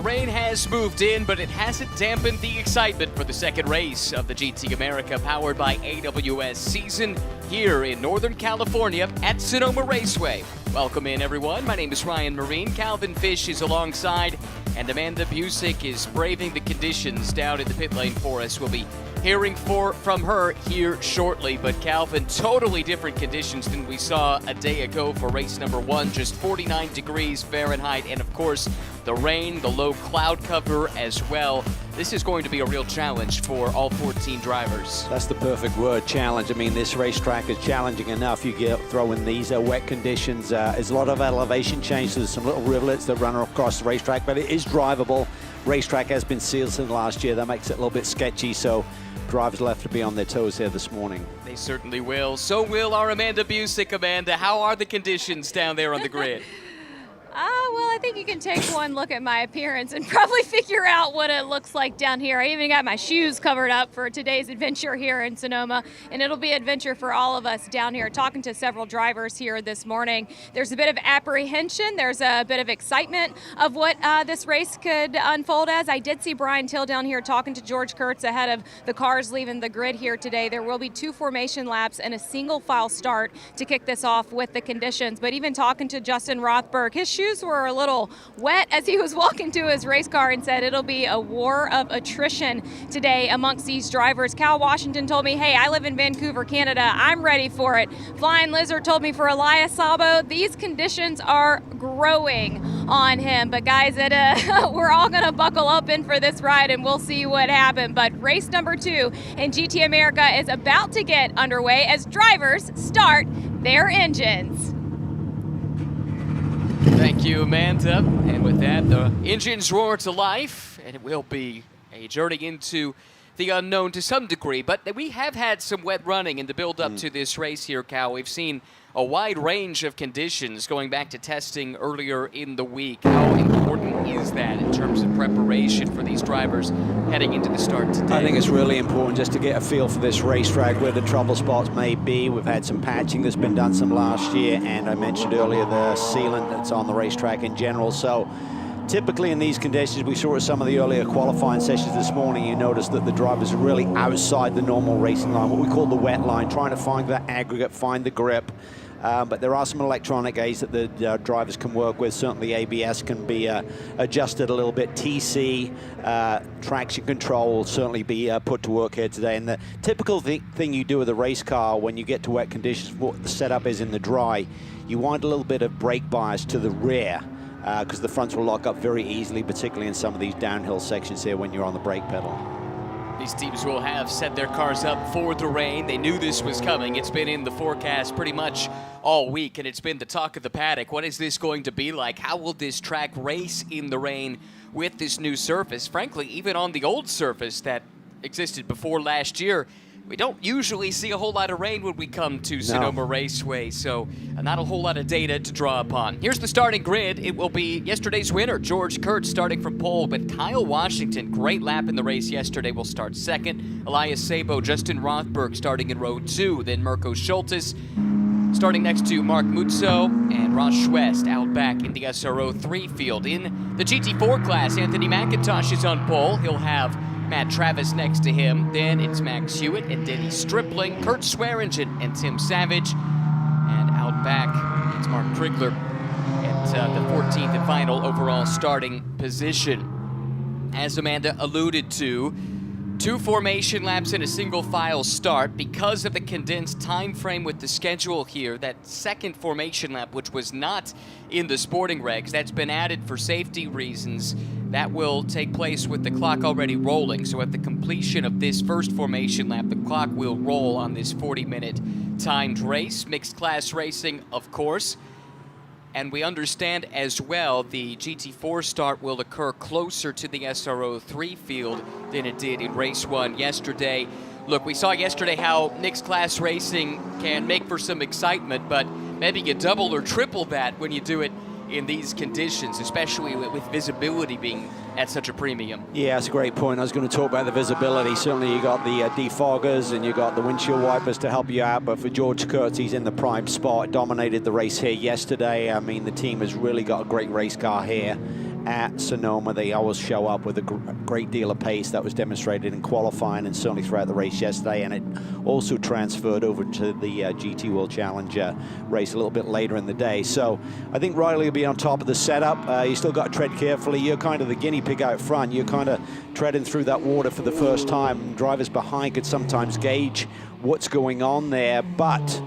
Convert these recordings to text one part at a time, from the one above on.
The rain has moved in, but it hasn't dampened the excitement for the second race of the GT America powered by AWS season here in Northern California at Sonoma Raceway. Welcome in, everyone. My name is Ryan Marine. Calvin Fish is alongside, and Amanda Busick is braving the conditions down in the pit lane for us. We'll be hearing from her here shortly, but Calvin, totally different conditions than we saw a day ago for race number one. Just 49 degrees Fahrenheit, and of course, the rain, the low cloud cover as well. This is going to be a real challenge for all 14 drivers. That's the perfect word, challenge. I mean, this racetrack is challenging enough. You throw in these wet conditions. There's a lot of elevation change. There's some little rivulets that run across the racetrack, but it is drivable. Racetrack has been sealed since last year. That makes it a little bit sketchy, so drivers will have to be on their toes here this morning. They certainly will. So will our Amanda Busick. Amanda, how are the conditions down there on the grid? Well, I think you can take one look at my appearance and probably figure out what it looks like down here. I even got my shoes covered up for today's adventure here in Sonoma, and it'll be an adventure for all of us down here. Talking to several drivers here this morning, there's a bit of apprehension, there's a bit of excitement of what this race could unfold as. I did see Brian Till down here talking to George Kurtz ahead of the cars leaving the grid here today. There will be 2 formation laps and a single file start to kick this off with the conditions. But even talking to Justin Rothberg, his shoes were a little wet as he was walking to his race car, and said it'll be a war of attrition today amongst these drivers. Cal Washington told me, hey, I live in Vancouver, Canada. I'm ready for it. Flying Lizard told me for Elias Sabo, these conditions are growing on him. But guys, we're all going to buckle up in for this ride, and we'll see what happens. But race number 2 in GT America is about to get underway as drivers start their engines. Thank you, Amanda. And with that, the engines roar to life, and it will be a journey into the unknown to some degree. But we have had some wet running in the build-up to this race here, Cal. We've seen a wide range of conditions going back to testing earlier in the week. How important is that in terms of preparation for these drivers heading into the start today? I think it's really important just to get a feel for this racetrack, where the trouble spots may be. We've had some patching that's been done some last year, and I mentioned earlier the sealant that's on the racetrack in general. So typically in these conditions, we saw at some of the earlier qualifying sessions this morning, you notice that the drivers are really outside the normal racing line, what we call the wet line, trying to find that aggregate, find the grip. But there are some electronic aids that the drivers can work with. Certainly ABS can be adjusted a little bit. TC, traction control will certainly be put to work here today. And the typical thing you do with a race car when you get to wet conditions, what the setup is in the dry, you want a little bit of brake bias to the rear, because the fronts will lock up very easily, particularly in some of these downhill sections here when you're on the brake pedal. These teams will have set their cars up for the rain. They knew this was coming. It's been in the forecast pretty much all week, and it's been the talk of the paddock. What is this going to be like? How will this track race in the rain with this new surface? Frankly, even on the old surface that existed before last year, we don't usually see a whole lot of rain when we come to Sonoma Raceway, so not a whole lot of data to draw upon. Here's the starting grid. It will be yesterday's winner, George Kurtz, starting from pole, but Kyle Washington, great lap in the race yesterday, will start second. Elias Sabo, Justin Rothberg starting in row 2, then Mirko Schultes starting next to Mark Mutso, and Ross Schwest out back in the SRO 3 field. In the GT4 class, Anthony McIntosh is on pole. He'll have Matt Travis next to him. Then it's Max Hewitt and Denny Stripling, Kurt Swearingen and Tim Savage. And out back, it's Mark Trigler at the 14th and final overall starting position. As Amanda alluded to, 2 formation laps and a single file start because of the condensed time frame with the schedule here. That second formation lap, which was not in the sporting regs, that's been added for safety reasons. That will take place with the clock already rolling. So at the completion of this first formation lap, the clock will roll on this 40-minute timed race. Mixed class racing, of course. And we understand as well the GT4 start will occur closer to the SRO 3 field than it did in race 1 yesterday. Look, we saw yesterday how mixed class racing can make for some excitement, but maybe you double or triple that when you do it in these conditions, especially with visibility being at such a premium. Yeah, that's a great point. I was going to talk about the visibility. Certainly you got the defoggers and you got the windshield wipers to help you out, but for George Kurtz, he's in the prime spot, dominated the race here yesterday. I mean, the team has really got a great race car here, at Sonoma. They always show up with a great deal of pace. That was demonstrated in qualifying and certainly throughout the race yesterday, and it also transferred over to the GT World Challenge race a little bit later in the day. So I think Riley will be on top of the setup. You still got to tread carefully. You're kind of the guinea pig out front. You're kind of treading through that water for the first time. Drivers behind could sometimes gauge what's going on there, but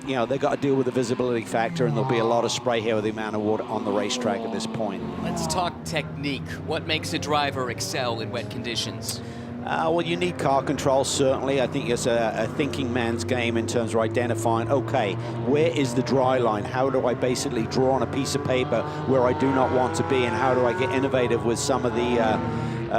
you know, they've got to deal with the visibility factor, and there'll be a lot of spray here with the amount of water on the racetrack at this point. Let's talk technique. What makes a driver excel in wet conditions? Well, you need car control, certainly. I think it's a thinking man's game in terms of identifying, okay, where is the dry line? How do I basically draw on a piece of paper where I do not want to be, and how do I get innovative with some of the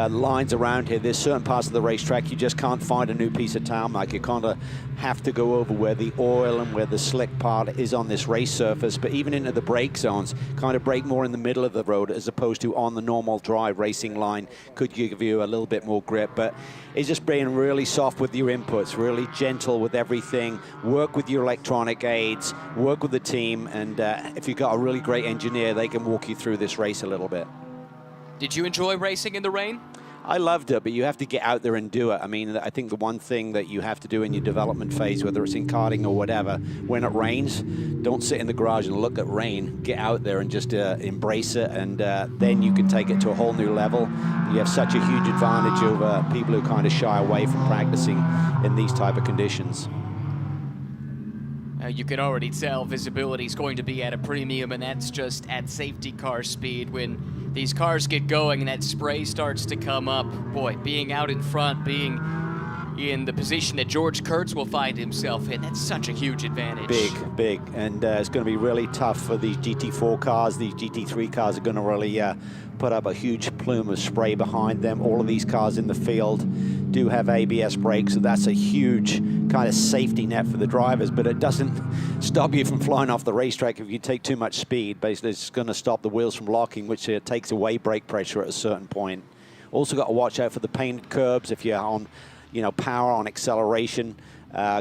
lines around here? There's certain parts of the racetrack you just can't find a new piece of tarmac. You kind of have to go over where the oil and where the slick part is on this race surface, but even into the brake zones, kind of brake more in the middle of the road as opposed to on the normal dry racing line could give you a little bit more grip. But it's just being really soft with your inputs, really gentle with everything, work with your electronic aids, work with the team, and if you've got a really great engineer, they can walk you through this race a little bit. Did you enjoy racing in the rain? I loved it, but you have to get out there and do it. I mean, I think the one thing that you have to do in your development phase, whether it's in karting or whatever, when it rains, don't sit in the garage and look at rain. Get out there and just embrace it, and then you can take it to a whole new level. You have such a huge advantage over people who kind of shy away from practicing in these type of conditions. You can already tell visibility is going to be at a premium, and that's just at safety car speed. When these cars get going and that spray starts to come up, boy, being out in front, being in the position that George Kurtz will find himself in, that's such a huge advantage. Big, and it's going to be really tough for these GT4 cars. These GT3 cars are going to really put up a huge plume of spray behind them. All of these cars in the field do have ABS brakes, so that's a huge kind of safety net for the drivers, but it doesn't stop you from flying off the racetrack if you take too much speed. Basically, it's going to stop the wheels from locking, which takes away brake pressure at a certain point. Also got to watch out for the painted curbs if you're on, you know, power on acceleration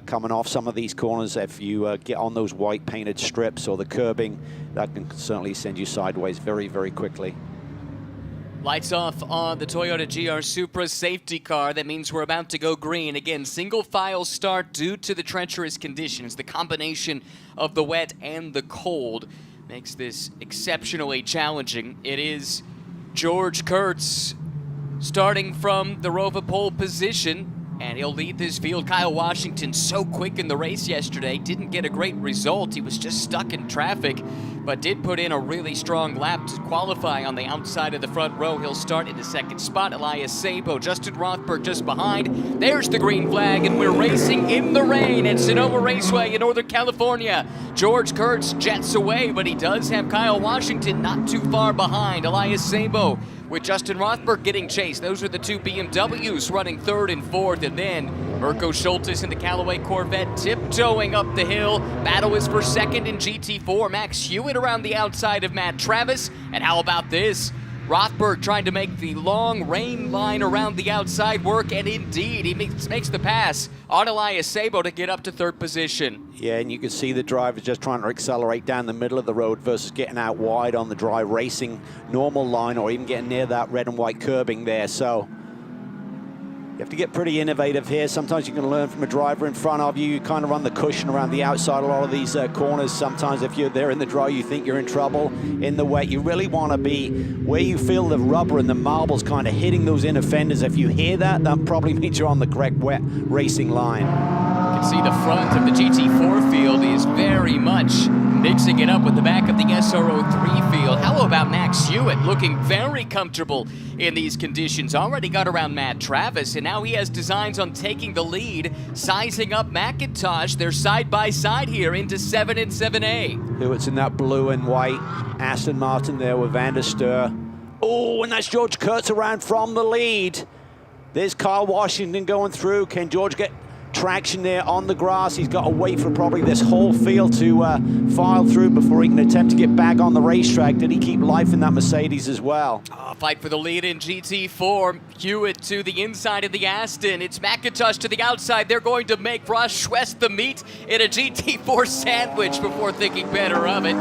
coming off some of these corners. If you get on those white painted strips or the curbing, that can certainly send you sideways very, very quickly. Lights off on the Toyota GR Supra safety car. That means we're about to go green. Again, single file start due to the treacherous conditions. The combination of the wet and the cold makes this exceptionally challenging. It is George Kurtz starting from the Rover pole position, and he'll lead this field. Kyle Washington, so quick in the race yesterday, didn't get a great result. He was just stuck in traffic, but did put in a really strong lap to qualify on the outside of the front row. He'll start in the second spot. Elias Sabo, Justin Rothberg just behind. There's the green flag, and we're racing in the rain at Sonoma Raceway in Northern California. George Kurtz jets away, but he does have Kyle Washington not too far behind. Elias Sabo with Justin Rothberg getting chased. Those are the two BMWs running third and fourth, and then Mirko Schultes in the Callaway Corvette tiptoeing up the hill. Battle is for second in GT4. Max Hewitt around the outside of Matt Travis, and how about this? Rothberg trying to make the long rain line around the outside work, and indeed, he makes the pass on Elias Sabo to get up to third position. Yeah, and you can see the drivers just trying to accelerate down the middle of the road versus getting out wide on the dry racing normal line, or even getting near that red and white curbing there. So you have to get pretty innovative here. Sometimes you can learn from a driver in front of you. You kind of run the cushion around the outside a lot of these corners. Sometimes if you're there in the dry, you think you're in trouble. In the wet, you really want to be where you feel the rubber and the marbles kind of hitting those inner fenders. If you hear that, that probably means you're on the correct wet racing line. You can see the front of the GT4 field is very much mixing it up with the back of the SRO3 field. How about Max Hewitt looking very comfortable in these conditions? Already got around Matt Travis, and now he has designs on taking the lead, sizing up McIntosh. They're side by side here into 7 and 7A. Hewitt's in that blue and white Aston Martin there with Van der Steur. Oh, and that's George Kurtz around from the lead. There's Kyle Washington going through. Can George get traction there on the grass? He's got to wait for probably this whole field to file through before he can attempt to get back on the racetrack. Did he keep life in that Mercedes as well? Fight for the lead in GT4. Hewitt to the inside of the Aston. It's McIntosh to the outside. They're going to make Ross Schwest the meat in a GT4 sandwich before thinking better of it.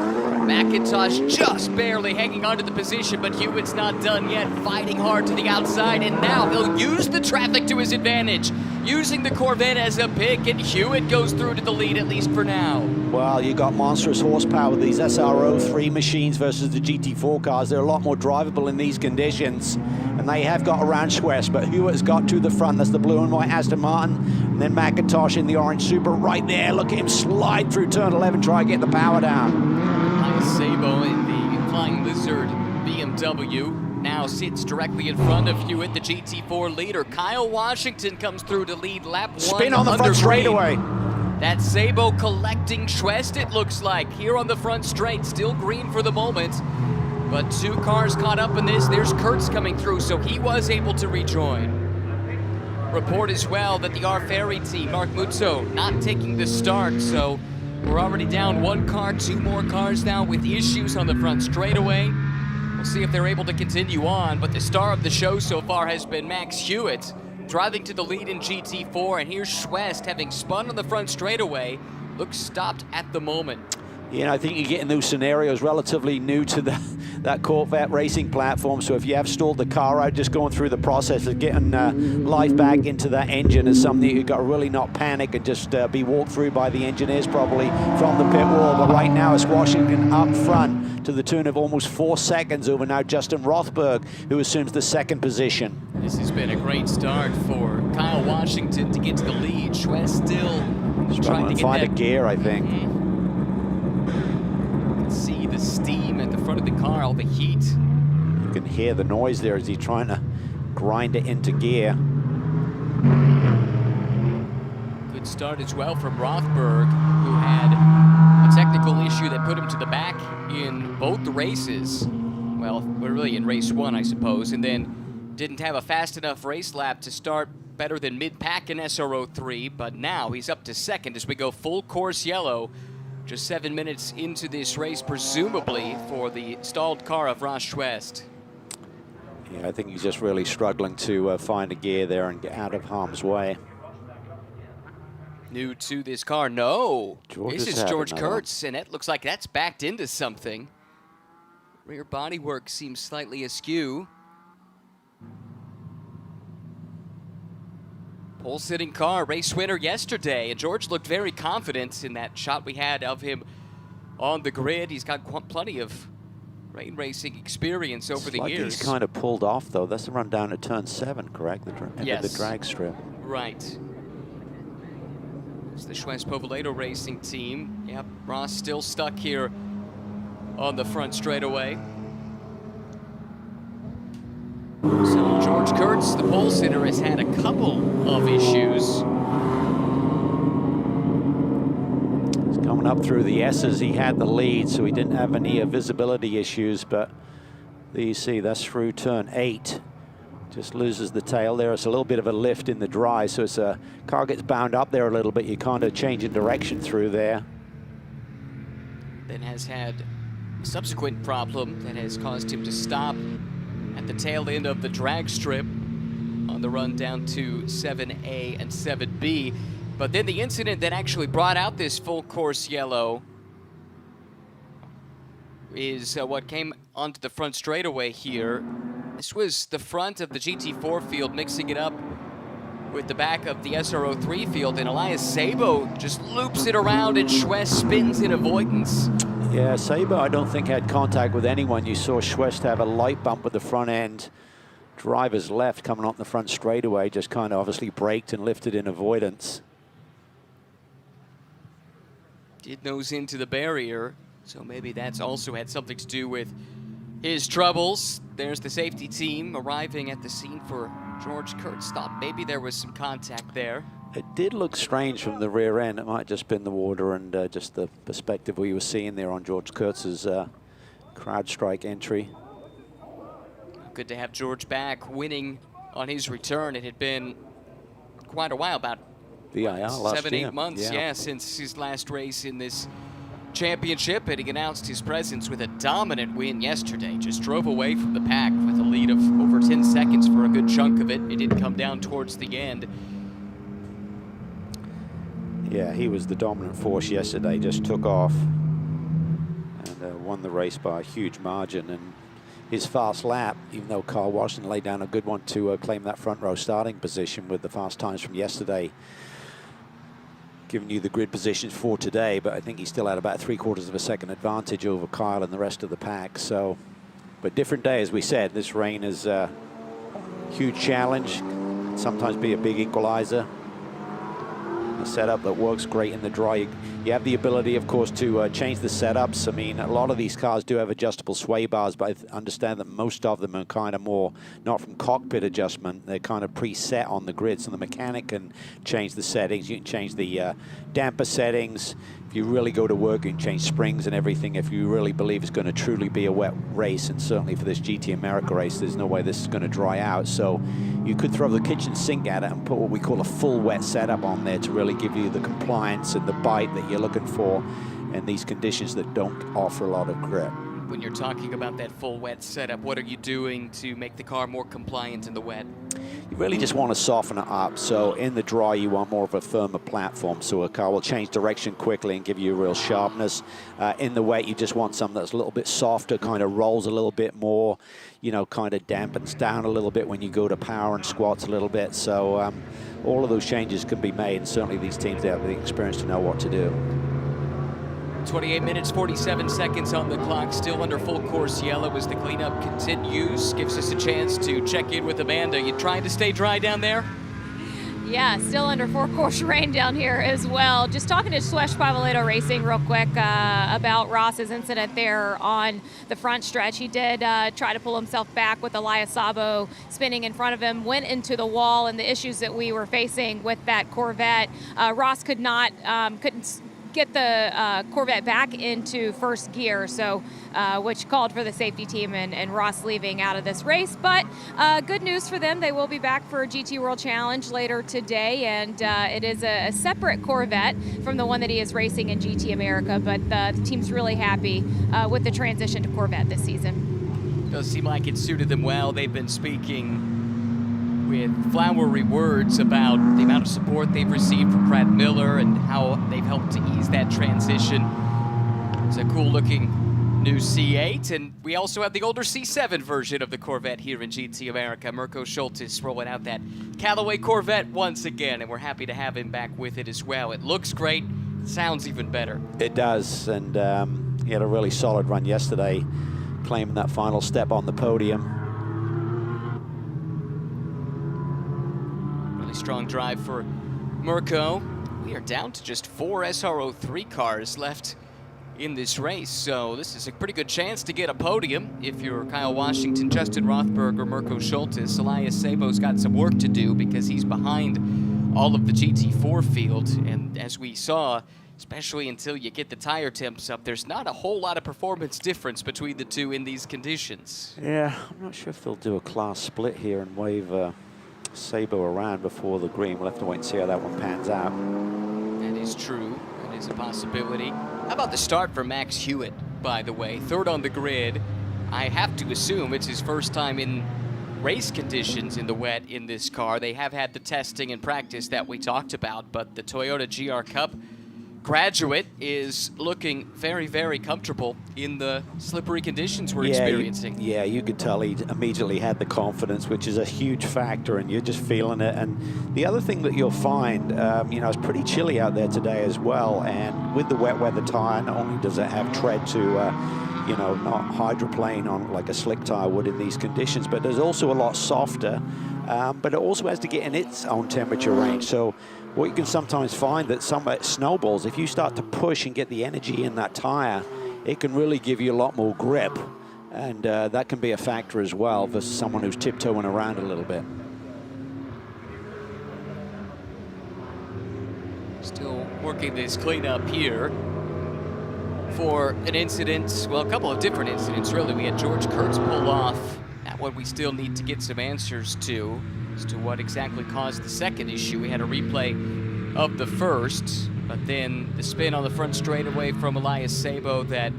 McIntosh just barely hanging onto the position, but Hewitt's not done yet, fighting hard to the outside, and now he'll use the traffic to his advantage, using the Corvette as a pick, and Hewitt goes through to the lead, at least for now. Well, you got monstrous horsepower with these SRO 3 machines versus the GT4 cars. They're a lot more drivable in these conditions, and they have got around Schwest, but Hewitt's got to the front. That's the blue and white Aston Martin, and then McIntosh in the orange Super right there. Look at him slide through turn 11, try and get the power down. Sabo in the Flying Lizard BMW now sits directly in front of Hewitt, the GT4 leader. Kyle Washington comes through to lead lap 1. Spin on the front straightaway. That's Sabo collecting Schwest, it looks like, here on the front straight. Still green for the moment, but 2 cars caught up in this. There's Kurtz coming through, so he was able to rejoin. Report as well that the R Ferry team, Mark Muzzo, not taking the start, so we're already down 1 car, 2 more cars now with issues on the front straightaway. We'll see if they're able to continue on, but the star of the show so far has been Max Hewitt, driving to the lead in GT4, and here's Schwest having spun on the front straightaway. Looks stopped at the moment. Yeah, I think you get in those scenarios relatively new to that Corvette racing platform. So if you have stalled the car out, just going through the process of getting life back into that engine is something you've got to really not panic and just be walked through by the engineers probably from the pit wall. But right now it's Washington up front to the tune of almost 4 seconds over now Justin Rothberg, who assumes the 2nd position. This has been a great start for Kyle Washington to get to the lead. Schwest still trying to get find that a gear, I think. See the steam at the front of the car, all the heat. You can hear the noise there as he's trying to grind it into gear. Good start as well from Rothberg, who had a technical issue that put him to the back in both the races. Well, really in race 1, I suppose, and then didn't have a fast enough race lap to start better than mid-pack in SRO 3, but now he's up to 2nd as we go full course yellow. Just 7 minutes into this race, presumably for the stalled car of Ross Schwest. Yeah, I think he's just really struggling to find a gear there and get out of harm's way. New to this car, no. This is George another Kurtz, and it looks like that's backed into something. Rear bodywork seems slightly askew. Pole-sitting car, race winner yesterday, and George looked very confident in that shot we had of him on the grid. He's got plenty of rain racing experience over the years. He's kind of pulled off, though. That's the run down to turn 7, correct? Yes. The drag strip. Right. It's the Schwest Povolato racing team. Yep, Ross still stuck here on the front straightaway. So George Kurtz, the pole sitter, has had a couple of issues. He's coming up through the S's. He had the lead, so he didn't have any visibility issues, but there you see, that's through turn 8. Just loses the tail there. It's a little bit of a lift in the dry, so it's a car gets bound up there a little bit. You kind of change in direction through there. Then has had a subsequent problem that has caused him to stop at the tail end of the drag strip on the run down to 7A and 7B. But then the incident that actually brought out this full course yellow is what came onto the front straightaway here. This was the front of the GT4 field mixing it up with the back of the SRO 3 field, and Elias Sabo just loops it around and Schwest spins in avoidance. Yeah, Sabo I don't think had contact with anyone. You saw Schwest have a light bump with the front end. Driver's left coming on the front straightaway, just kind of obviously braked and lifted in avoidance. Did nose into the barrier, so maybe that's also had something to do with his troubles. There's the safety team arriving at the scene for George Kurtz. Thought maybe there was some contact there. It did look strange from the rear end. It might have just been the water and just the perspective we were seeing there on George Kurtz's CrowdStrike entry. Good to have George back winning on his return. It had been quite a while, about VIR last 7-8 months, yeah, since his last race in this championship, and he announced his presence with a dominant win yesterday. Just drove away from the pack with a lead of over 10 seconds for a good chunk of it. It did come down towards the end. Yeah, he was the dominant force yesterday, just took off and won won the race by a huge margin. And his fast lap, even though Carl Worsen laid down a good one to claim that front row starting position with the fast times from yesterday, giving you the grid positions for today, but I think he still had about 3/4 of a second advantage over Kyle and the rest of the pack. So, but different day, as we said. This rain is a huge challenge, sometimes be a big equalizer. A setup that works great in the dry. You have the ability, of course, to change the setups. I mean, a lot of these cars do have adjustable sway bars, but I understand that most of them are kind of more not from cockpit adjustment. They're kind of preset on the grid, so the mechanic can change the settings. You can change the damper settings. If you really go to work, you can change springs and everything. If you really believe it's going to truly be a wet race, and certainly for this GT America race, there's no way this is going to dry out. So you could throw the kitchen sink at it and put what we call a full wet setup on there to really give you the compliance and the bite that you're looking for in these conditions that don't offer a lot of grip. When you're talking about that full wet setup, what are you doing to make the car more compliant in the wet? You really just want to soften it up. So in the dry, you want more of a firmer platform, so a car will change direction quickly and give you real sharpness. In the wet, you just want something that's a little bit softer, kind of rolls a little bit more, you know, kind of dampens down a little bit when you go to power and squats a little bit. So all of those changes can be made, and certainly these teams, they have the experience to know what to do. 28 minutes, 47 seconds on the clock, still under full course yellow as the cleanup continues. Gives us a chance to check in with Amanda. You trying to stay dry down there? Yeah, still under four-course rain down here as well. Just talking to Swesh Pavaleto Racing real quick about Ross's incident there on the front stretch. He did try to pull himself back with Elias Sabo spinning in front of him, went into the wall, and the issues that we were facing with that Corvette, Ross couldn't get the Corvette back into first gear, so which called for the safety team and Ross leaving out of this race. But good news for them, they will be back for GT World Challenge later today, and it is a separate Corvette from the one that he is racing in GT America, but the team's really happy with the transition to Corvette this season. Does seem like it suited them well. They've been speaking with flowery words about the amount of support they've received from Pratt Miller and how they've helped to ease that transition. It's a cool-looking new C8, and we also have the older C7 version of the Corvette here in GT America. Mirko Schultes rolling out that Callaway Corvette once again, and we're happy to have him back with it as well. It looks great, sounds even better. It does, and he had a really solid run yesterday, claiming that final step on the podium. Strong drive for Mirko. We are down to just 4 SRO3 cars left in this race, so this is a pretty good chance to get a podium if you're Kyle Washington, Justin Rothberg, or Mirko Schultes. Elias Sabo's got some work to do because he's behind all of the GT4 field, and as we saw, especially until you get the tire temps up, there's not a whole lot of performance difference between the two in these conditions. Yeah, I'm not sure if they'll do a class split here and wave Sabo around before the green. We'll have to wait and see how that one pans out. That is true. That is a possibility. How about the start for Max Hewitt, by the way? Third on the grid. I have to assume it's his first time in race conditions in the wet in this car. They have had the testing and practice that we talked about, but the Toyota GR Cup graduate is looking very, very comfortable in the slippery conditions we're experiencing. You could tell he immediately had the confidence, which is a huge factor, and you're just feeling it. And the other thing that you'll find, you know, it's pretty chilly out there today as well, and with the wet weather tire, not only does it have tread to, you know, not hydroplane on like a slick tire would in these conditions, but there's also a lot softer, but it also has to get in its own temperature range. So what you can sometimes find that some snowballs, if you start to push and get the energy in that tire, it can really give you a lot more grip. And that can be a factor as well for someone who's tiptoeing around a little bit. Still working this cleanup here for an incident, well, a couple of different incidents, really. We had George Kurtz pull off. That one we still need to get some answers to, as to what exactly caused the second issue. We had a replay of the first, but then the spin on the front straightaway from Elias Sabo that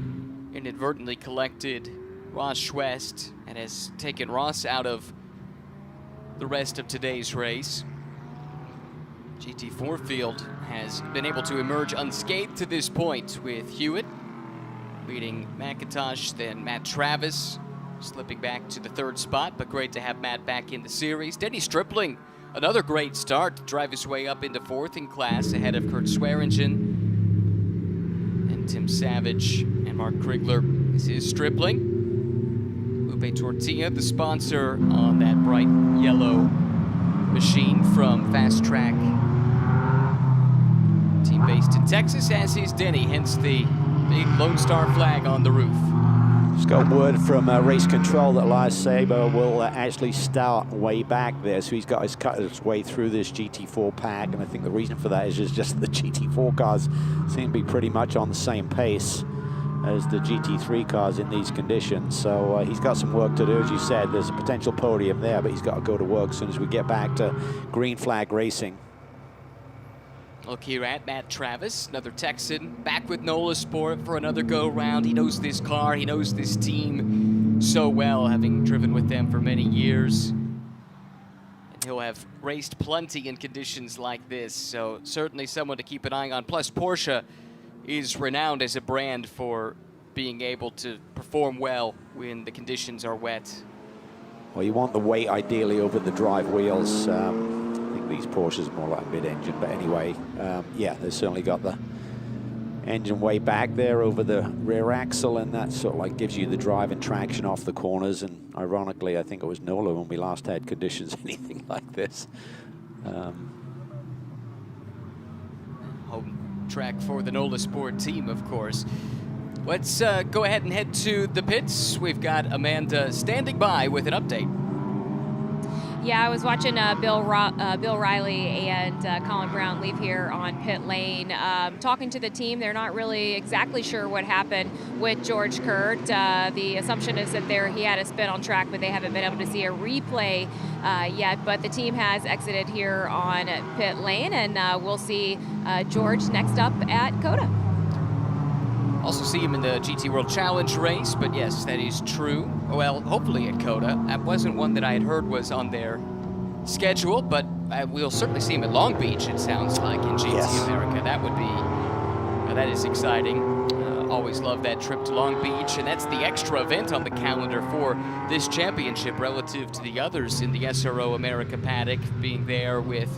inadvertently collected Ross Schwest and has taken Ross out of the rest of today's race. GT4 field has been able to emerge unscathed to this point, with Hewitt beating McIntosh, then Matt Travis slipping back to the 3rd spot, but great to have Matt back in the series. Denny Stripling, another great start to drive his way up into 4th in class ahead of Kurt Swearingen and Tim Savage and Mark Krigler. This is Stripling. Lupe Tortilla, the sponsor on that bright yellow machine from Fast Track. Team based in Texas, as is Denny, hence the big Lone Star flag on the roof. Just got word from race control that Elias Sabo will actually start way back there, so he's got his way through this GT4 pack, and I think the reason for that is just the GT4 cars seem to be pretty much on the same pace as the GT3 cars in these conditions. So he's got some work to do, as you said. There's a potential podium there, but he's got to go to work as soon as we get back to green flag racing. Look here at Matt Travis, another Texan, back with NOLA Sport for another go-round. He knows this car, he knows this team so well, having driven with them for many years. And he'll have raced plenty in conditions like this, so certainly someone to keep an eye on. Plus, Porsche is renowned as a brand for being able to perform well when the conditions are wet. Well, you want the weight ideally over the drive wheels. I think these Porsches are more like a mid-engine, but anyway, yeah, they've certainly got the engine way back there over the rear axle, and that sort of like gives you the drive and traction off the corners. And ironically, I think it was NOLA when we last had conditions anything like this. Home track for the NOLA Sport team, of course. Let's go ahead and head to the pits. We've got Amanda standing by with an update. Yeah, I was watching Bill Riley and Colin Brown leave here on pit lane. Talking to the team, they're not really exactly sure what happened with George Kurt. The assumption is that he had a spin on track, but they haven't been able to see a replay yet. But the team has exited here on pit lane, and we'll see George next up at COTA. Also see him in the GT World Challenge race, but yes, that is true. Well, hopefully at COTA. That wasn't one that I had heard was on their schedule, but we'll certainly see him at Long Beach, it sounds like, in GT America. That would be, that is exciting. Always love that trip to Long Beach, and that's the extra event on the calendar for this championship relative to the others in the SRO America paddock, being there with,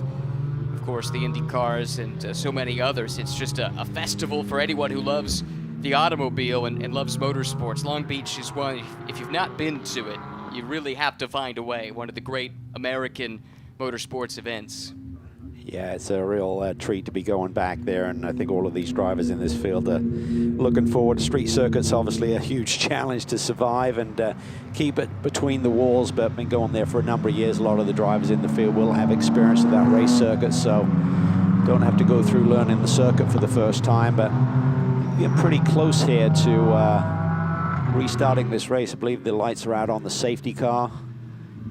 of course, the Indy cars and so many others. It's just a festival for anyone who loves the automobile and loves motorsports. Long Beach is one, if you've not been to it, you really have to find a way. One of the great American motorsports events. Yeah, it's a real treat to be going back there, and I think all of these drivers in this field are looking forward. Street circuit's obviously a huge challenge to survive and keep it between the walls, but been going there for a number of years. A lot of the drivers in the field will have experience with that race circuit, so don't have to go through learning the circuit for the first time, but getting pretty close here to restarting this race. I believe the lights are out on the safety car.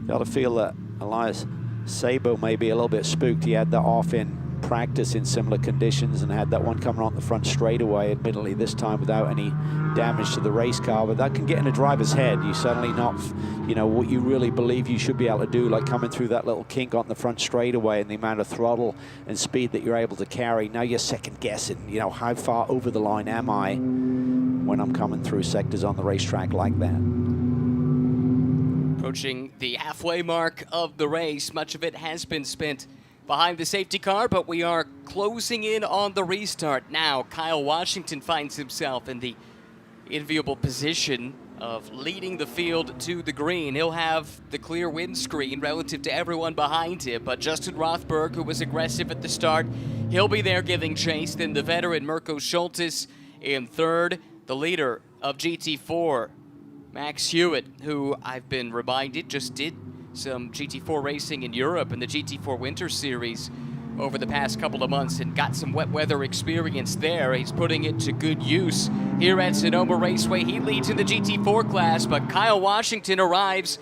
Got to feel that Elias Sabo may be a little bit spooked. He had that off in practice in similar conditions and had that one coming on the front straightaway, admittedly this time without any damage to the race car, but that can get in a driver's head. You suddenly not, you know, what you really believe you should be able to do, like coming through that little kink on the front straightaway and the amount of throttle and speed that you're able to carry. Now you're second guessing, you know, how far over the line am I when I'm coming through sectors on the racetrack like that? Approaching the halfway mark of the race, much of it has been spent behind the safety car, but we are closing in on the restart now. Kyle Washington finds himself in the enviable position of leading the field to the green. He'll have the clear windscreen relative to everyone behind him, but Justin Rothberg, who was aggressive at the start, he'll be there giving chase. Then the veteran Mirko Schultes in third. The leader of GT4, Max Hewitt, who I've been reminded just did some GT4 racing in Europe in the GT4 Winter Series over the past couple of months and got some wet weather experience there. He's putting it to good use here at Sonoma Raceway. He leads in the GT4 class, but Kyle Washington arrives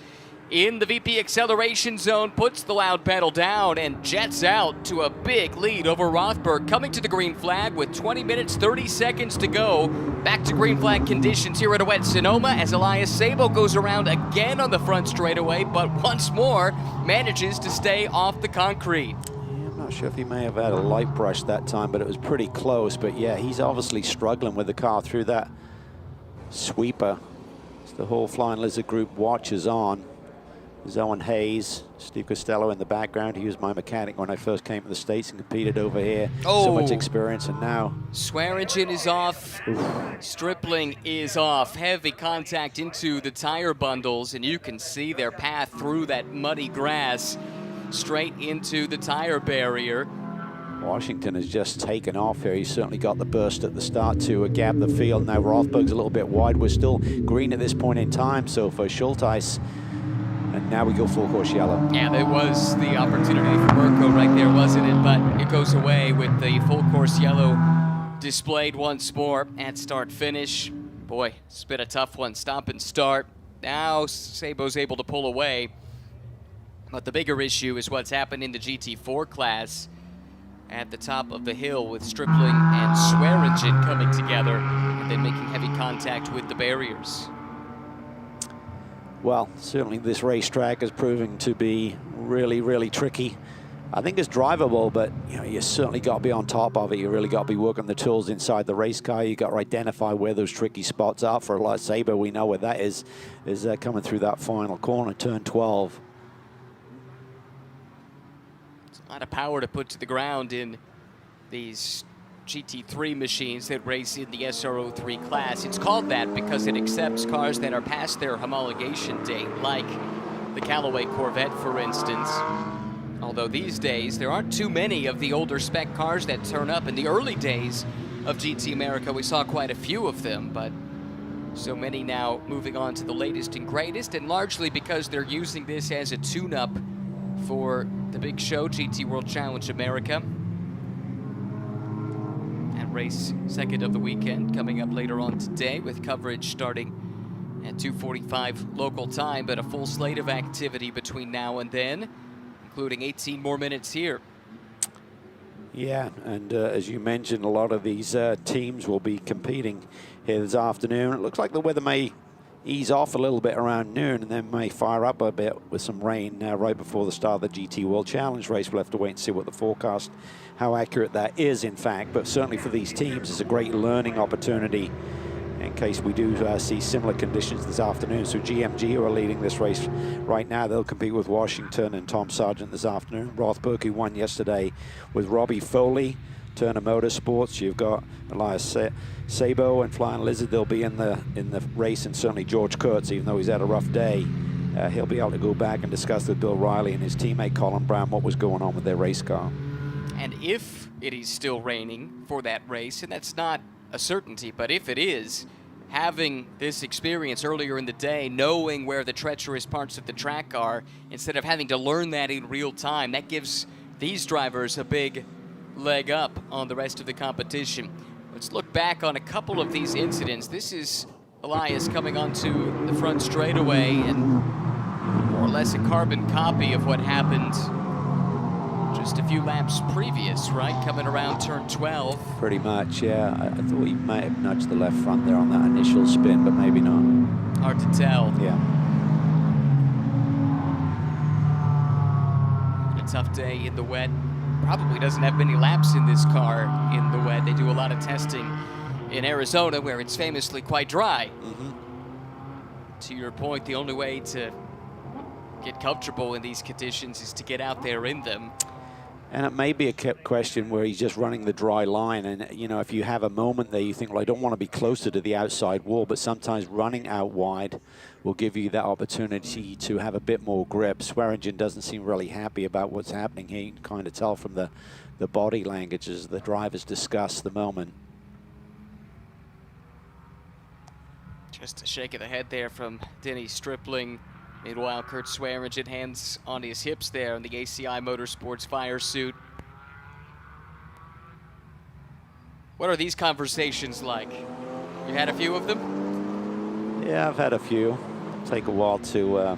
in the VP acceleration zone, puts the loud pedal down, and jets out to a big lead over Rothberg, coming to the green flag with 20 minutes, 30 seconds to go. Back to green flag conditions here at a wet Sonoma as Elias Sabo goes around again on the front straightaway, but once more manages to stay off the concrete. I'm not sure if he may have had a light brush that time, but it was pretty close. But yeah, he's obviously struggling with the car through that sweeper. It's the whole Flying Lizard group watches on. There's Owen Hayes, Steve Costello in the background. He was my mechanic when I first came to the States and competed over here. So much experience, and now Swearingen is off. Stripling is off. Heavy contact into the tire bundles, and you can see their path through that muddy grass straight into the tire barrier. Washington has just taken off here. He's certainly got the burst at the start to gap the field. Now Rothberg's a little bit wide. We're still green at this point in time. So for Schulteis, and now we go full course yellow. Yeah, there was the opportunity for Mirko right there, wasn't it? But it goes away with the full course yellow displayed once more at start finish. Boy, it's been a tough one. Stop and start. Now Sabo's able to pull away. But the bigger issue is what's happened in the GT4 class at the top of the hill with Stripling and Swearingen coming together and then making heavy contact with the barriers. Well, certainly this racetrack is proving to be really, really tricky. I think it's drivable, but you certainly got to be on top of it. You really got to be working the tools inside the race car. You got to identify where those tricky spots are. For like Sabo, we know where that is coming through that final corner, turn 12. It's a lot of power to put to the ground in these GT3 machines that race in the SRO3 class. It's called that because it accepts cars that are past their homologation date, like the Callaway Corvette, for instance. Although these days, there aren't too many of the older spec cars that turn up. In the early days of GT America, we saw quite a few of them, but so many now moving on to the latest and greatest, and largely because they're using this as a tune-up for the big show, GT World Challenge America. Race second of the weekend coming up later on today, with coverage starting at 2:45 local time, but a full slate of activity between now and then, including 18 more minutes here. Yeah, and as you mentioned, a lot of these teams will be competing here this afternoon. It looks like the weather may ease off a little bit around noon and then may fire up a bit with some rain right before the start of the GT World Challenge race. We'll have to wait and see what the forecast, how accurate that is, in fact. But certainly for these teams, it's a great learning opportunity in case we do see similar conditions this afternoon. So GMG, who are leading this race right now, they'll compete with Washington and Tom Sargent this afternoon. Rothberg, who won yesterday, with Robbie Foley, Turner Motorsports. You've got Elias Sabo and Flying Lizard. They'll be in the race, and certainly George Kurtz, even though he's had a rough day, he'll be able to go back and discuss with Bill Riley and his teammate Colin Brown what was going on with their race car. And if it is still raining for that race, and that's not a certainty, but if it is, having this experience earlier in the day, knowing where the treacherous parts of the track are, instead of having to learn that in real time, that gives these drivers a big leg up on the rest of the competition. Let's look back on a couple of these incidents. This is Elias coming onto the front straightaway, and more or less a carbon copy of what happened just a few laps previous, right? Coming around turn 12. Pretty much, yeah. I thought he might have nudged the left front there on that initial spin, but maybe not. Hard to tell. Yeah. A tough day in the wet. Probably doesn't have many laps in this car in the wet. They do a lot of testing in Arizona, where it's famously quite dry. To your point, the only way to get comfortable in these conditions is to get out there in them. And it may be a question where he's just running the dry line, and if you have a moment there, you think, well, I don't want to be closer to the outside wall, but sometimes running out wide will give you that opportunity to have a bit more grip. Swearingen doesn't seem really happy about what's happening here. You can kind of tell from the body language as the drivers discuss the moment. Just a shake of the head there from Denny Stripling. Meanwhile, Kurt Swearingen, hands on his hips there in the ACI Motorsports fire suit. What are these conversations like? You had a few of them? Yeah, I've had a few. It'll take a while to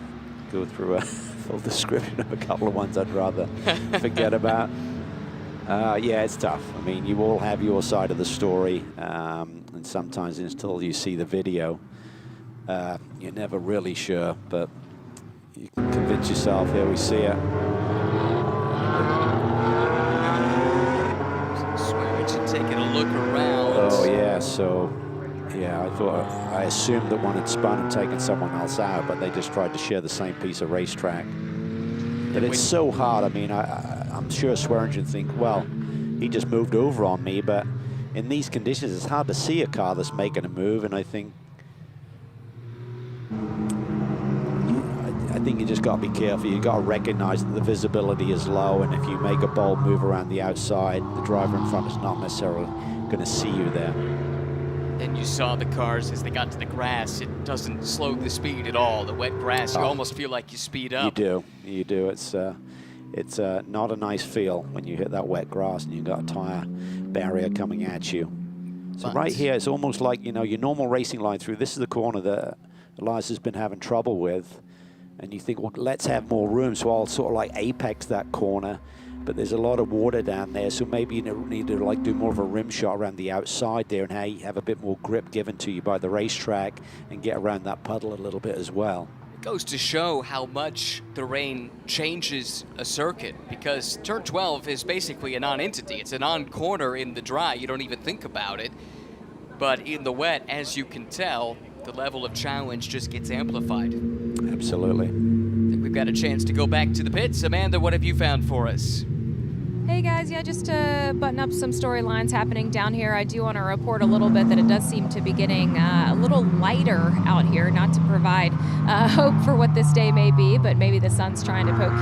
go through a full description of a couple of ones I'd rather forget about. Yeah, it's tough. I mean, you all have your side of the story, and sometimes until you see the video, you're never really sure, but you can convince yourself. Here we see it. Swearingen taking a look around. Oh yeah, so Yeah, I assumed that one had spun and taken someone else out, but they just tried to share the same piece of racetrack. But it's so hard. I mean, I'm sure Swearingen think, well, he just moved over on me, but in these conditions, it's hard to see a car that's making a move, and I think you just got to be careful. You got to recognize that the visibility is low, and if you make a bold move around the outside, the driver in front is not necessarily going to see you there. And you saw the cars as they got to the grass. It doesn't slow the speed at all. The wet grass, you almost feel like you speed up. You do. It's not a nice feel when you hit that wet grass and you've got a tire barrier coming at you. So right here, it's almost like, you know, your normal racing line through. This is the corner that Elias has been having trouble with. And you think, well, let's have more room. So I'll sort of like apex that corner. But there's a lot of water down there, so maybe you need to like do more of a rim shot around the outside there, and how you have a bit more grip given to you by the racetrack and get around that puddle a little bit as well. It goes to show how much the rain changes a circuit, because turn 12 is basically a non-entity. It's a non-corner in the dry. You don't even think about it. But in the wet, as you can tell, the level of challenge just gets amplified. Absolutely. I think we've got a chance to go back to the pits. Amanda, what have you found for us? Hey guys, yeah, just to button up some storylines happening down here, I do want to report a little bit that it does seem to be getting a little lighter out here, not to provide hope for what this day may be, but maybe the sun's trying to poke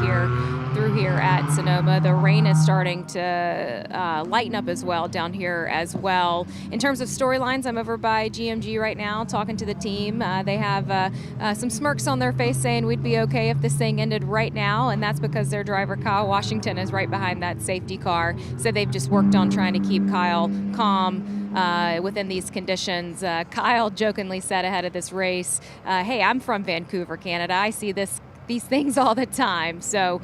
through here at Sonoma. The rain is starting to lighten up as well down here as well. In terms of storylines, I'm over by GMG right now talking to the team. They have some smirks on their face saying we'd be okay if this thing ended right now, and that's because their driver Kyle Washington is right behind that safety car. So they've just worked on trying to keep Kyle calm within these conditions. Kyle jokingly said ahead of this race, hey, I'm from Vancouver, Canada. I see these things all the time. So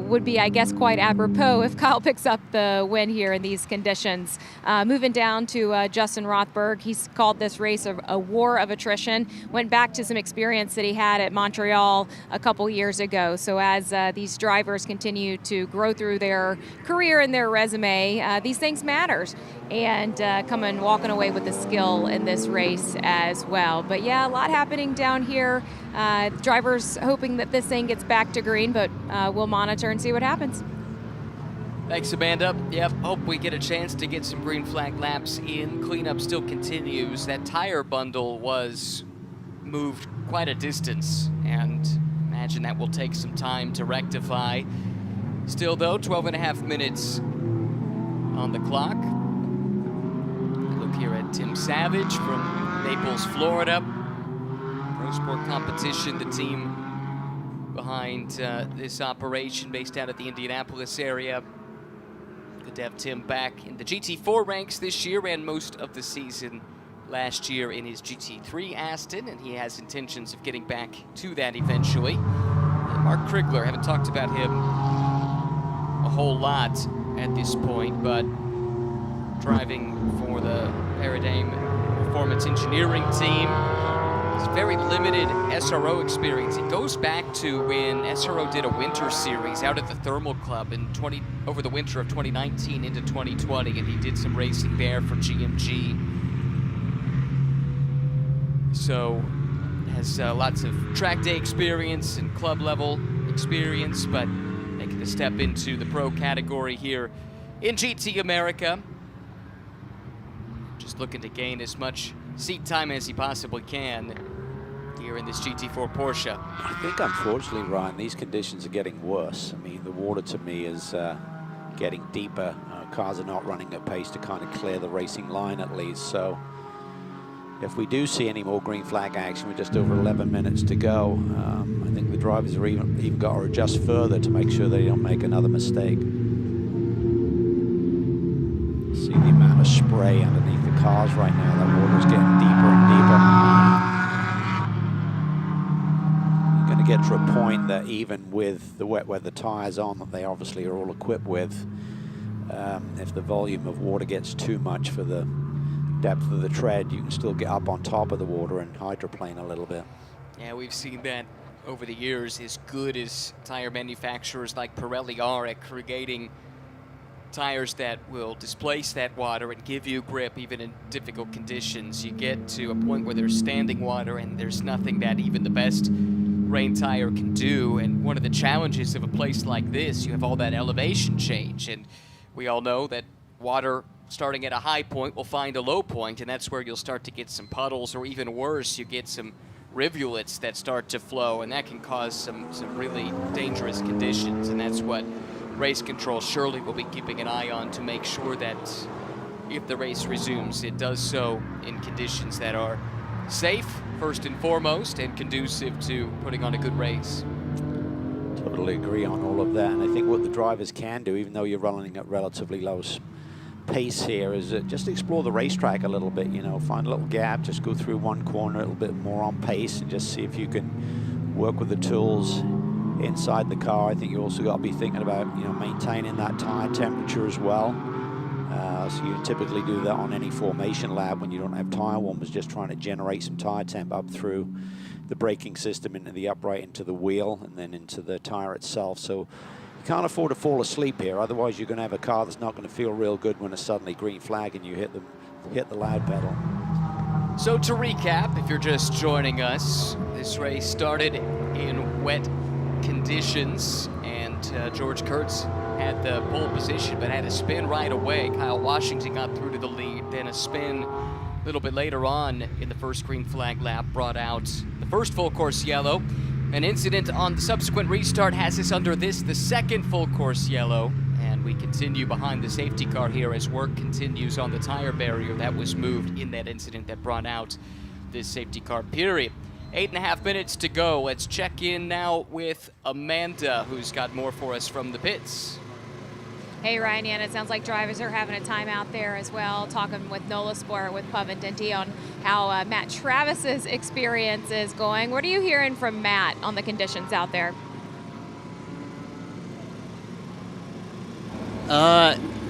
would be, I guess, quite apropos if Kyle picks up the win here in these conditions. Moving down to Justin Rothberg, he's called this race a war of attrition. Went back to some experience that he had at Montreal a couple years ago. So as these drivers continue to grow through their career and their resume, these things matters. And walking away with the skill in this race as well. But yeah, a lot happening down here. Drivers hoping that this thing gets back to green, but we'll monitor and see what happens. Thanks, Amanda. Yep, hope we get a chance to get some green flag laps in. Cleanup still continues. That tire bundle was moved quite a distance, and imagine that will take some time to rectify. Still, though, 12.5 minutes on the clock. Look here at Tim Savage from Naples, Florida. Pro Sport Competition, the team behind this operation based out of the Indianapolis area. Good to have Tim back in the GT4 ranks this year, ran most of the season last year in his GT3 Aston, and he has intentions of getting back to that eventually. And Mark Krigler, haven't talked about him a whole lot at this point, but driving for the Paradigm Performance Engineering team. It's very limited SRO experience. It goes back to when SRO did a winter series out at the Thermal Club over the winter of 2019 into 2020, and he did some racing there for GMG. So has lots of track day experience and club level experience, but making a step into the pro category here in GT America. Just looking to gain as much seat time as he possibly can here in this GT4 Porsche. I think, unfortunately, Ryan, these conditions are getting worse. I mean, the water to me is getting deeper. Cars are not running at pace to kind of clear the racing line at least. So if we do see any more green flag action with just over 11 minutes to go, I think the drivers are even got to adjust further to make sure they don't make another mistake. See the amount of spray underneath the cars right now. That water's getting deeper and deeper. You're going to get to a point that even with the wet weather tires on that they obviously are all equipped with, if the volume of water gets too much for the depth of the tread, you can still get up on top of the water and hydroplane a little bit. Yeah, we've seen that over the years, as good as tire manufacturers like Pirelli are at creating tires that will displace that water and give you grip even in difficult conditions. You get to a point where there's standing water and there's nothing that even the best rain tire can do. And one of the challenges of a place like this, you have all that elevation change, and we all know that water starting at a high point will find a low point, and that's where you'll start to get some puddles, or even worse, you get some rivulets that start to flow, and that can cause some really dangerous conditions. And that's what race control surely will be keeping an eye on, to make sure that if the race resumes, it does so in conditions that are safe, first and foremost, and conducive to putting on a good race. Totally agree on all of that, and I think what the drivers can do, even though you're running at relatively low pace here, is just explore the racetrack a little bit. You know, find a little gap, just go through one corner a little bit more on pace, and just see if you can work with the tools inside the car. I think you also got to be thinking about, you know, maintaining that tire temperature as well. So you typically do that on any formation lab when you don't have tire warmers, just trying to generate some tire temp up through the braking system, into the upright, into the wheel, and then into the tire itself. So you can't afford to fall asleep here, otherwise you're going to have a car that's not going to feel real good when it's suddenly green flag and you hit the loud pedal. So to recap, if you're just joining us, this race started in wet conditions, and George Kurtz had the pole position but had a spin right away. Kyle Washington got through to the lead, then a spin a little bit later on in the first green flag lap brought out the first full course yellow. An incident on the subsequent restart has us under the second full course yellow, and we continue behind the safety car here as work continues on the tire barrier that was moved in that incident that brought out this safety car period. 8.5 minutes to go. Let's check in now with Amanda, who's got more for us from the pits. Hey, Ryan, yeah, it sounds like drivers are having a time out there as well, talking with NOLA Sport, with Pav and Dinty, on how Matt Travis's experience is going. What are you hearing from Matt on the conditions out there?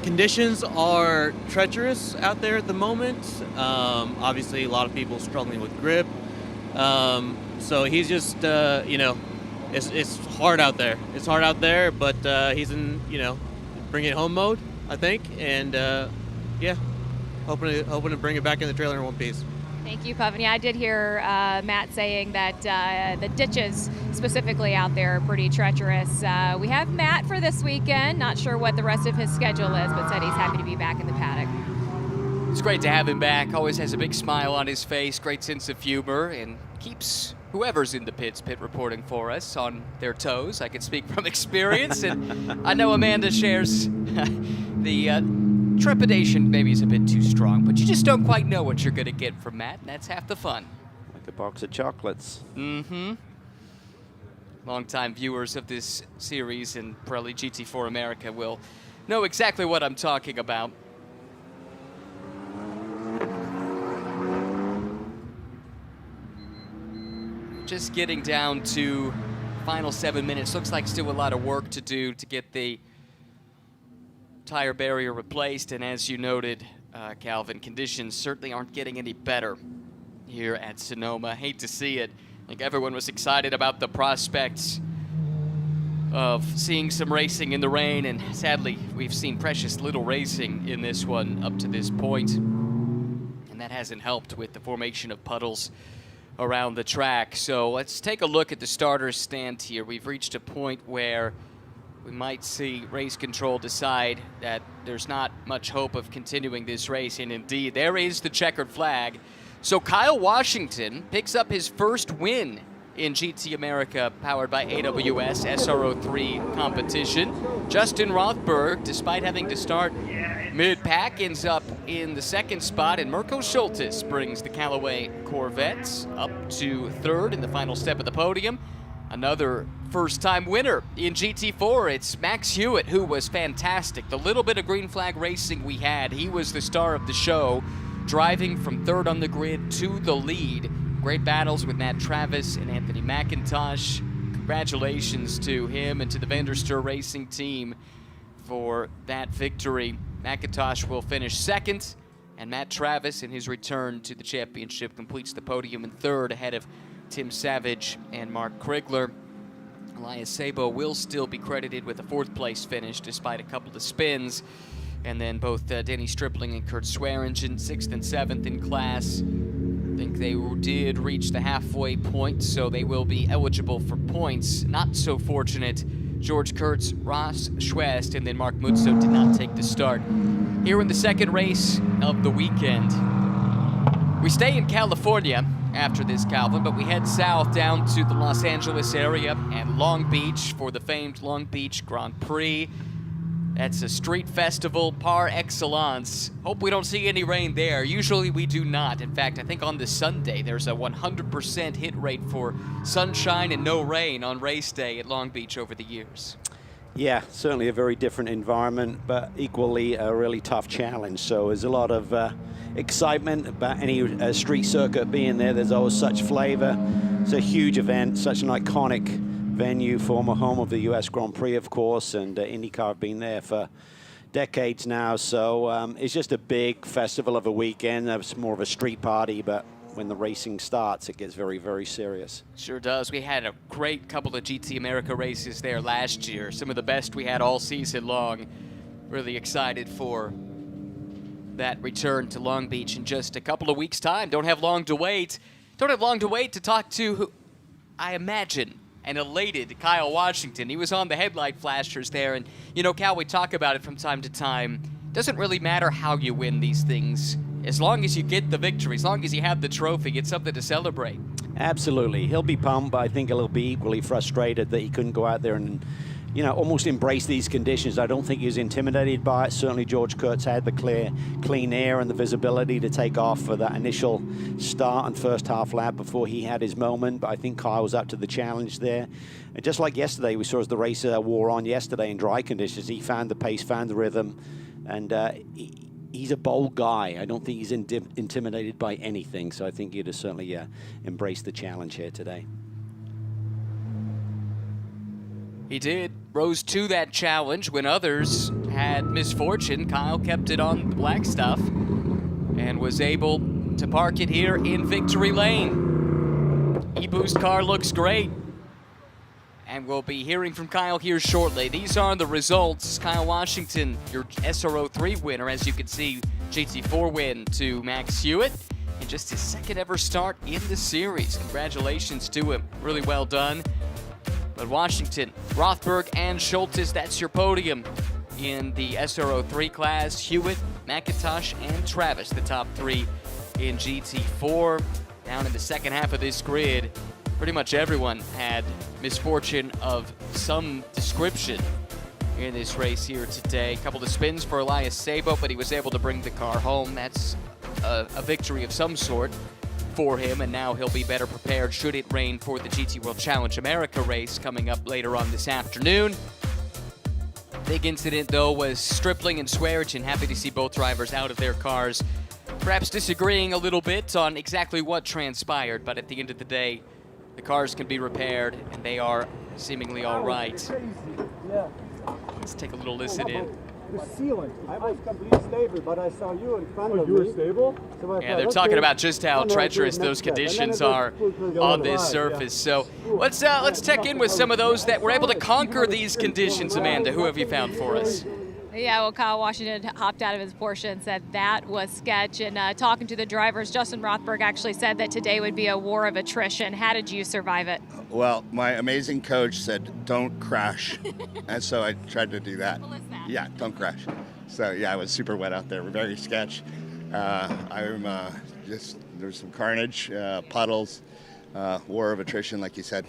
Conditions are treacherous out there at the moment. Obviously, a lot of people struggling with grip. So he's just, you know, it's hard out there. It's hard out there, but he's in, you know, bring it home mode, I think, and yeah, hoping to bring it back in the trailer in one piece. Thank you, Pav. Yeah, I did hear Matt saying that the ditches specifically out there are pretty treacherous. We have Matt for this weekend. Not sure what the rest of his schedule is, but said he's happy to be back in the paddock. It's great to have him back. Always has a big smile on his face, great sense of humor, and keeps whoever's in the pit reporting for us on their toes. I can speak from experience, and I know Amanda shares the trepidation maybe is a bit too strong, but you just don't quite know what you're going to get from Matt, and that's half the fun. Like a box of chocolates. Mm-hmm. Longtime viewers of this series and Pirelli GT4 America will know exactly what I'm talking about. Just getting down to final 7 minutes. Looks like still a lot of work to do to get the tire barrier replaced. And as you noted, Calvin, conditions certainly aren't getting any better here at Sonoma. Hate to see it. I think everyone was excited about the prospects of seeing some racing in the rain, and sadly, we've seen precious little racing in this one up to this point, and that hasn't helped with the formation of puddles around the track. So let's take a look at the starters stand here. We've reached a point where we might see race control decide that there's not much hope of continuing this race, and indeed, there is the checkered flag. So Kyle Washington picks up his first win in GT America powered by AWS SRO3 competition. Justin Rothberg, despite having to start mid-pack, ends up in the second spot, and Mirko Schultes brings the Callaway Corvettes up to third in the final step of the podium. Another first-time winner in GT4, it's Max Hewitt, who was fantastic. The little bit of green flag racing we had, he was the star of the show, driving from third on the grid to the lead. Great battles with Matt Travis and Anthony McIntosh. Congratulations to him and to the Vanderstur Racing team for that victory. McIntosh will finish second, and Matt Travis, in his return to the championship, completes the podium in third ahead of Tim Savage and Mark Krigler. Elias Sabo will still be credited with a 4th place finish despite a couple of spins. And then both Denny Stripling and Kurt Swearingen, 6th and 7th in class. I think they did reach the halfway point, so they will be eligible for points. Not so fortunate, George Kurtz, Ross Schwest, and then Mark Mutso did not take the start. Here in the second race of the weekend. We stay in California after this, Calvin, but we head south down to the Los Angeles area and Long Beach for the famed Long Beach Grand Prix. That's a street festival par excellence. Hope we don't see any rain there. Usually we do not. In fact, I think on this Sunday there's a 100% hit rate for sunshine and no rain on race day at Long Beach over the years. Yeah, certainly a very different environment, but equally a really tough challenge. So there's a lot of excitement about any street circuit being there. There's always such flavor. It's a huge event, such an iconic venue, former home of the U.S. Grand Prix, of course, and IndyCar have been there for decades now. So it's just a big festival of a weekend. It's more of a street party, but when the racing starts, it gets very, very serious. Sure does. We had a great couple of GT America races there last year. Some of the best we had all season long. Really excited for that return to Long Beach in just a couple of weeks' time. Don't have long to wait. Don't have long to wait to talk to, who I imagine, an elated Kyle Washington. He was on the headlight flashers there. And, you know, Cal, we talk about it from time to time. Doesn't really matter how you win these things. As long as you get the victory, as long as you have the trophy, it's something to celebrate. Absolutely. He'll be pumped, but I think he'll be equally frustrated that he couldn't go out there and, you know, almost embrace these conditions. I don't think he was intimidated by it. Certainly George Kurtz had the clean air and the visibility to take off for that initial start and first half lap before he had his moment. But I think Kyle was up to the challenge there. And just like yesterday, we saw as the race wore on yesterday in dry conditions, he found the pace, found the rhythm, and he's a bold guy. I don't think he's intimidated by anything. So I think he'd have certainly embraced the challenge here today. He did. Rose to that challenge when others had misfortune. Kyle kept it on the black stuff and was able to park it here in victory lane. E-Boost car looks great. And we'll be hearing from Kyle here shortly. These are the results. Kyle Washington, your SRO 3 winner, as you can see, GT4 win to Max Hewitt in just his second ever start in the series. Congratulations to him. Really well done. But Washington, Rothberg, and Schultes, that's your podium in the SRO 3 class. Hewitt, McIntosh, and Travis, the top 3 in GT4. Down in the second half of this grid, pretty much everyone had misfortune of some description in this race here today. A couple of spins for Elias Sabo, but he was able to bring the car home. That's a victory of some sort for him, and now he'll be better prepared should it rain for the GT World Challenge America race coming up later on this afternoon. Big incident, though, was Stripling and Swearingen. Happy to see both drivers out of their cars. Perhaps disagreeing a little bit on exactly what transpired, but at the end of the day, the cars can be repaired, and they are seemingly all right. Yeah. Let's take a little listen in. The sealant. I was completely stable, but I saw you in front of me. You were stable? So Yeah, they're talking about just how treacherous those conditions are on this surface. So let's check in with some of those that were able to conquer these conditions. Amanda, who have you found for us? Yeah, well, Kyle Washington hopped out of his Porsche and said that was sketch. And talking to the drivers, Justin Rothberg actually said that today would be a war of attrition. How did you survive it? Well, my amazing coach said, don't crash. And so I tried to do that. What was that? Yeah, don't crash. So, yeah, I was super wet out there. Very sketch. There's some carnage, puddles, war of attrition, like you said.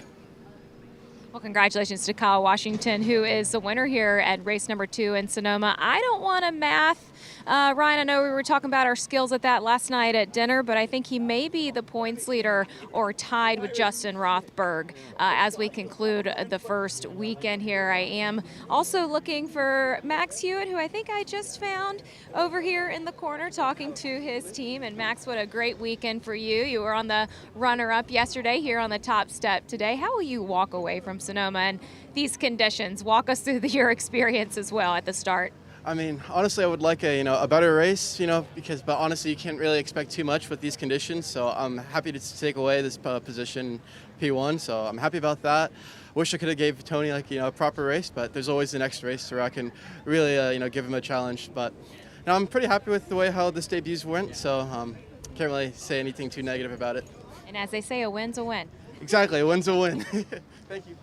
Well, congratulations to Kyle Washington, who is the winner here at race number 2 in Sonoma. I don't want to math. Ryan, I know we were talking about our skills at that last night at dinner, but I think he may be the points leader or tied with Justin Rothberg as we conclude the first weekend here. I am also looking for Max Hewitt, who I think I just found over here in the corner talking to his team. And Max, what a great weekend for you. You were on the runner-up yesterday, here on the top step today. How will you walk away from Sonoma and these conditions? Walk us through your experience as well at the start. I mean, honestly, I would like a better race, but honestly, you can't really expect too much with these conditions. So I'm happy to take away this position P1. So I'm happy about that. Wish I could have gave Tony a proper race, but there's always the next race where I can really give him a challenge. But now I'm pretty happy with the way how this debut went. So can't really say anything too negative about it. And as they say, a win's a win. Exactly, a win's a win. Thank you.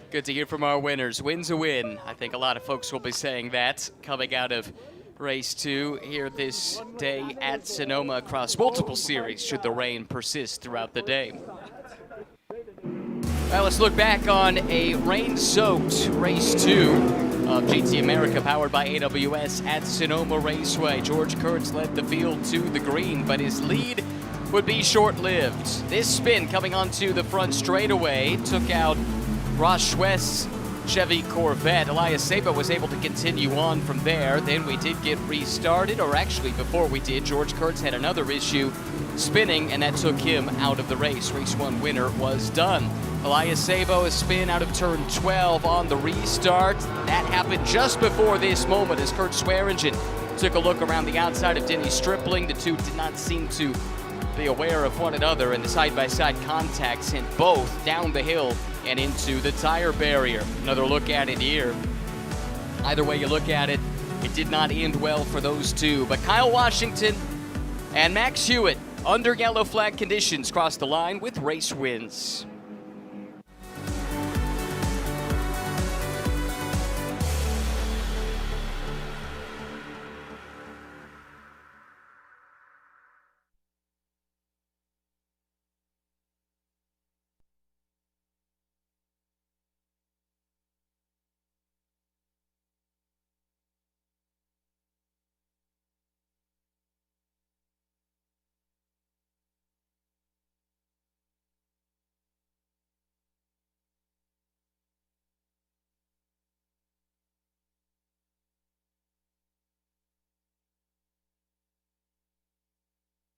Good to hear from our winners. Win's a win. I think a lot of folks will be saying that coming out of race 2 here this day at Sonoma across multiple series should the rain persist throughout the day. Well, let's look back on a rain-soaked race 2 of GT America powered by AWS at Sonoma Raceway. George Kurtz led the field to the green, but his lead would be short-lived. This spin coming onto the front straightaway took out Ross West's Chevy Corvette. Elias Saba was able to continue on from there. Then we did get restarted, or actually before we did, George Kurtz had another issue spinning, and that took him out of the race. Race 1 winner was done. Elias Saba a spin out of turn 12 on the restart. That happened just before this moment as Kurt Swearingen took a look around the outside of Denny Stripling. The two did not seem to be aware of one another, and the side-by-side contact sent both down the hill and into the tire barrier. Another look at it here. Either way you look at it, it did not end well for those two. But Kyle Washington and Max Hewitt, under yellow flag conditions, crossed the line with race wins.